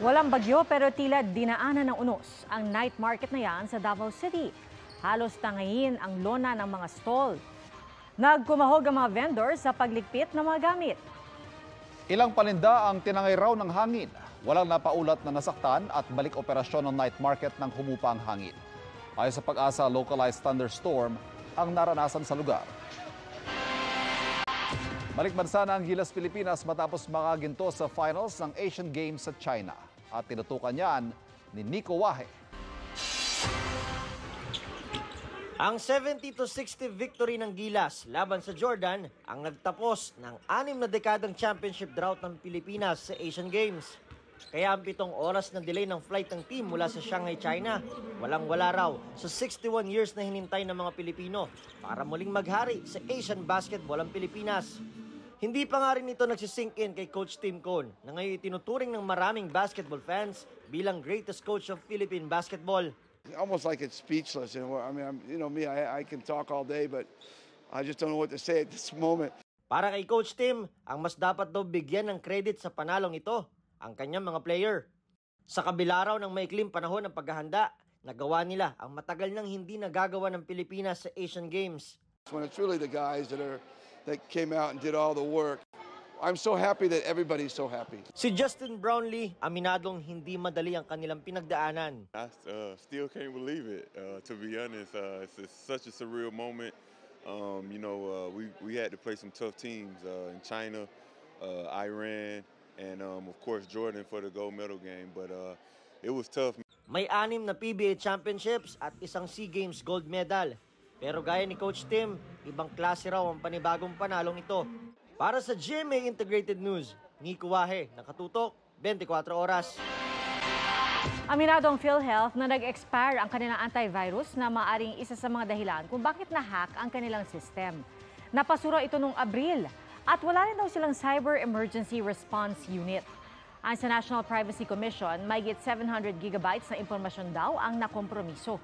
Walang bagyo pero tila dinaanan ng unos ang night market na yan sa Davao City. Halos tangayin ang lona ng mga stall. Nagkumahog ang mga vendors sa pagligpit ng mga gamit. Ilang paninda ang tinangay raw ng hangin. Walang napaulat na nasaktan at balik operasyon ng night market nang humupa ang hangin. Ayon sa Pag-asa, localized thunderstorm ang naranasan sa lugar. Balik bansa na ang Gilas Pilipinas matapos makaginto sa finals ng Asian Games sa China. At tinutukan niyan ni Nico Wahe. Ang 70-60 victory ng Gilas laban sa Jordan ang nagtapos ng 6 na dekadang championship drought ng Pilipinas sa Asian Games. Kaya ang 7 oras na delay ng flight ng team mula sa Shanghai, China, walang-wala raw sa 61 years na hinintay ng mga Pilipino para muling maghari sa Asian basketball ang Pilipinas. Hindi pa nga rin ito nagsisink in kay Coach Tim Cone na ngayon itinuturing ng maraming basketball fans bilang greatest coach of Philippine basketball. Almost like it's speechless. I mean, I can talk all day, but I just don't know what to say at this moment. Para kay Coach Tim, ang mas dapat daw bigyan ng credit sa panalong ito, ang kanyang mga player. Sa kabila raw ng maikling panahon ng paghahanda, nagawa nila ang matagal nang hindi nagagawa ng Pilipinas sa Asian Games. When it's really the guys that came out and did all the work. I'm so happy that everybody's so happy. Si Justin Brownlee, aminadong hindi madali ang kanilang pinagdaanan. I still can't believe it. To be honest, it's such a surreal moment. We had to play some tough teams in China, Iran, and of course Jordan for the gold medal game. But it was tough. May 6 na PBA championships at isang SEA Games gold medal. Pero gaya ni Coach Tim, ibang klase raw ang panibagong panalong ito. Para sa GMA Integrated News, Nico Wahe, nakatutok, 24 oras. Aminado ang PhilHealth na nag-expire ang kanilang antivirus na maaring isa sa mga dahilan kung bakit na-hack ang kanilang system. Napasura ito noong Abril at wala rin daw silang Cyber Emergency Response Unit. Ang sa National Privacy Commission, mahigit 700 gigabytes na impormasyon daw ang nakompromiso.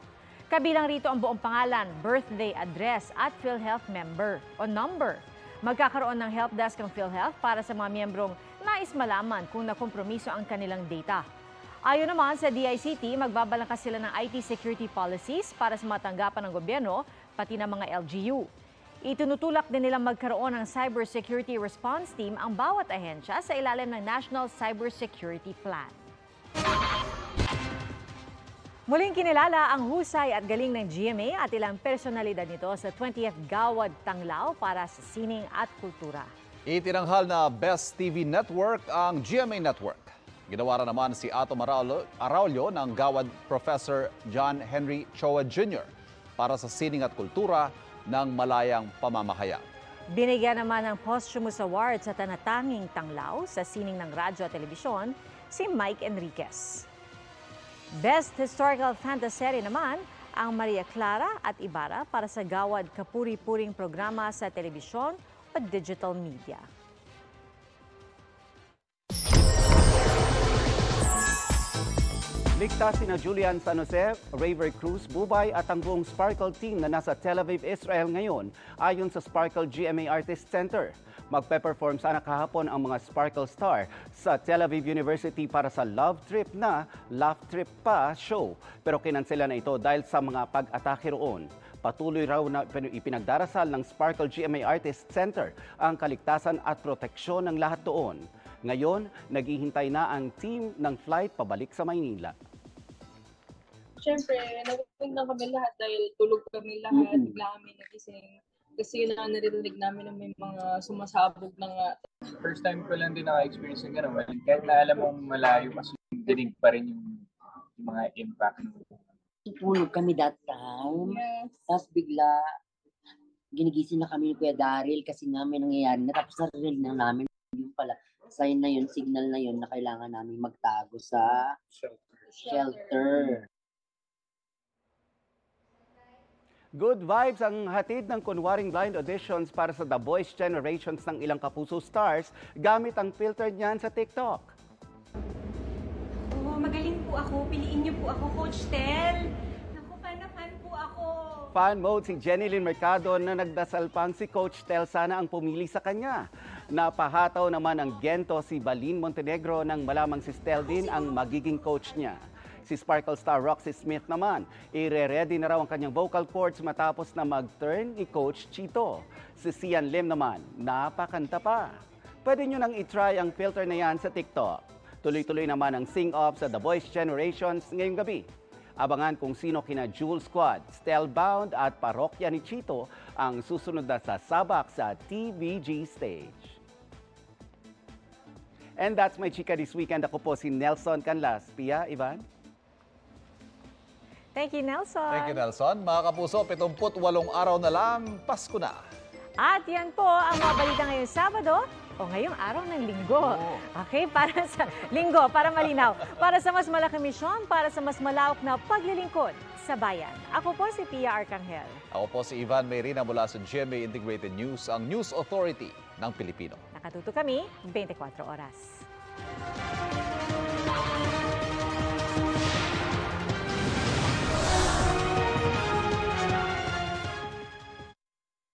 Kabilang rito ang buong pangalan, birthday, address at PhilHealth member o number. Magkakaroon ng helpdesk ang PhilHealth para sa mga miyembrong nais malaman kung nakompromiso ang kanilang data. Ayon naman sa DICT, magbabalangkas sila ng IT security policies para sa mga tanggapan ng gobyerno, pati ng mga LGU. Itinutulak din nilang magkaroon ng Cyber Security Response Team ang bawat ahensya sa ilalim ng National Cyber Security Plan. Muling kinilala ang husay at galing ng GMA at ilang personalidad nito sa 20th Gawad Tanglao para sa sining at kultura. Itinanghal na Best TV Network ang GMA Network. Ginawaran naman si Atom Araulio ng Gawad Professor John Henry Choa Jr. para sa sining at kultura ng malayang pamamahayag. Binigyan naman ng posthumous award sa tanatanging Tanglao sa sining ng radyo at telebisyon si Mike Enriquez. Best Historical Fantasy naman ang Maria Clara at Ibarra para sa Gawad Kapuri-puring programa sa telebisyon o digital media. Ligtas sina Julian San Jose, Raver Cruz, Bubay at ang buong Sparkle team na nasa Tel Aviv, Israel ngayon ayon sa Sparkle GMA Artist Center. Magpe-perform sana kahapon ang mga Sparkle Star sa Tel Aviv University para sa Love Trip na Laugh Trip pa show. Pero kinansela na ito dahil sa mga pag-atake roon. Patuloy raw na ipinagdarasal ng Sparkle GMA Artist Center ang kaligtasan at proteksyon ng lahat doon. Ngayon, naghihintay na ang team ng flight pabalik sa Maynila. Siyempre, nagawin na kami lahat dahil tulog kami lahat, bigla kami nagising. Kasi narinig namin na may mga sumasabog na nga. First time ko lang din naka-experience ng gano'n. Kahit na alam mong malayo, mas dinig pa rin yung mga impact. Tutulog kami that time. Yes. Tapos bigla, ginigising na kami ni Kuya Daryl kasi nga may nangyayari na. Tapos narinig na namin yung pala. Sign na yun, signal na yun na kailangan namin magtago sa shelter. Good vibes ang hatid ng Kunwaring Blind Auditions para sa The Voice Generations ng ilang kapuso stars gamit ang filter niyan sa TikTok. Oh, magaling po ako. Piliin niyo po ako, Coach Tel. Naku, fan na fan po ako. fan mode si Jenilyn Mercado na nagdasal pang si Coach Tel sana ang pumili sa kanya. Napahataw naman ang gento si Balin Montenegro nang malamang si Stel din ang magiging coach niya. Si Sparkle star Roxy Smith naman, ire-ready na raw ang kanyang vocal cords matapos na mag-turn ni Coach Chito. Si Sian Lim naman, napakanta pa. Pwede nyo nang itry ang filter na yan sa TikTok. Tuloy-tuloy naman ang sing-off sa The Voice Generations ngayong gabi. Abangan kung sino kina Jewel Squad, Stelbound at Parokya ni Chito ang susunod na sasabak sa TVG stage. And that's my chika this weekend. Ako po si Nelson Canlas. Pia, Ivan? Thank you, Nelson. Thank you, Nelson. Mga kapuso, 78 araw na lang, Pasko na. At yan po ang mga balita ngayong Sabado o ngayong araw ng Linggo. Okay, para sa Linggo, para malinaw. Para sa mas malaking misyon, para sa mas malawak na paglilingkod sa bayan. Ako po si Pia Arcangel. Ako po si Ivan Mayrina mula sa GMA Integrated News, ang News Authority ng Pilipino. Nakatuto kami 24 oras.